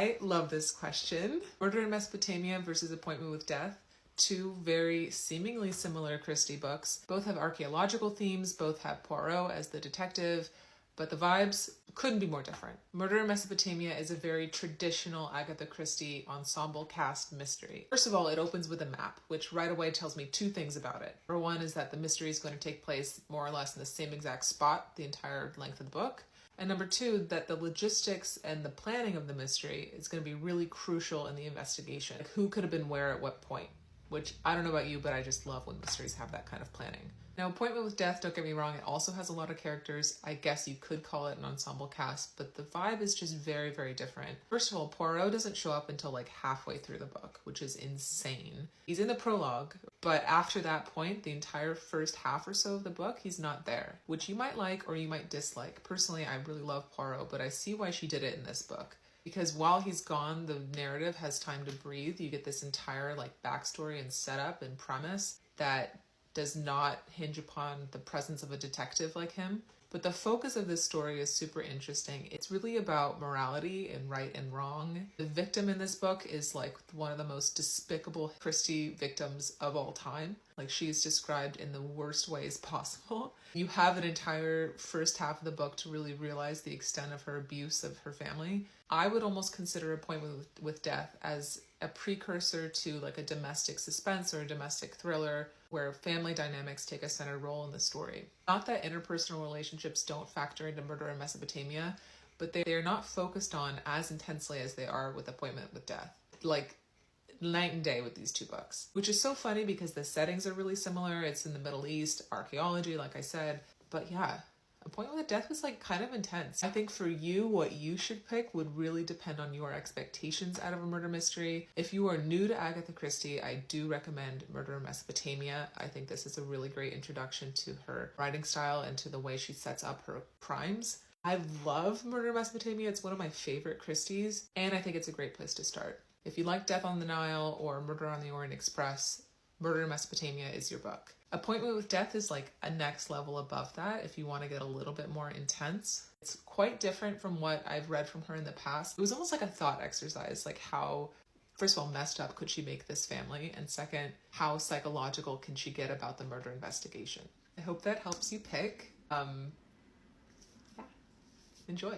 I love this question. Murder in Mesopotamia versus Appointment with Death. Two very seemingly similar Christie books. Both have archaeological themes, both have Poirot as the detective, but the vibes couldn't be more different. Murder in Mesopotamia is a very traditional Agatha Christie ensemble cast mystery. First of all, it opens with a map, which right away tells me two things about it. Number one is that the mystery is going to take place more or less in the same exact spot the entire length of the book. And number two, that the logistics and the planning of the mystery is going to be really crucial in the investigation. Like who could have been where at what point, which I don't know about you, but I just love when mysteries have that kind of planning. Now, Appointment with Death, don't get me wrong, it also has a lot of characters. I guess you could call it an ensemble cast, but the vibe is just very, very different. First of all, Poirot doesn't show up until like halfway through the book, which is insane. He's in the prologue, but after that point, the entire first half or so of the book, he's not there, which you might like or you might dislike. Personally, I really love Poirot, but I see why she did it in this book. Because while he's gone, the narrative has time to breathe. You get this entire like backstory and setup and premise that does not hinge upon the presence of a detective like him. But the focus of this story is super interesting. It's really about morality and right and wrong. The victim in this book is like one of the most despicable Christie victims of all time. Like she's described in the worst ways possible. You have an entire first half of the book to really realize the extent of her abuse of her family. I would almost consider Appointment with Death as a precursor to like a domestic suspense or a domestic thriller where family dynamics take a center role in the story. Not that interpersonal relationships don't factor into Murder in Mesopotamia, but they are not focused on as intensely as they are with Appointment with Death. Like night and day with these two books, which is so funny because the settings are really similar. It's in the Middle East, archaeology, like I said. But yeah, Appointment with Death was like kind of intense. I think for you, what you should pick would really depend on your expectations out of a murder mystery. If you are new to Agatha Christie, I do recommend Murder in Mesopotamia. I think this is a really great introduction to her writing style and to the way she sets up her crimes. I love Murder in Mesopotamia. It's one of my favorite Christies, and I think it's a great place to start. If you like Death on the Nile or Murder on the Orient Express, Murder in Mesopotamia is your book. Appointment with Death is like a next level above that if you want to get a little bit more intense. It's quite different from what I've read from her in the past. It was almost like a thought exercise, like how, first of all, messed up could she make this family? And second, how psychological can she get about the murder investigation? I hope that helps you pick. Yeah, enjoy.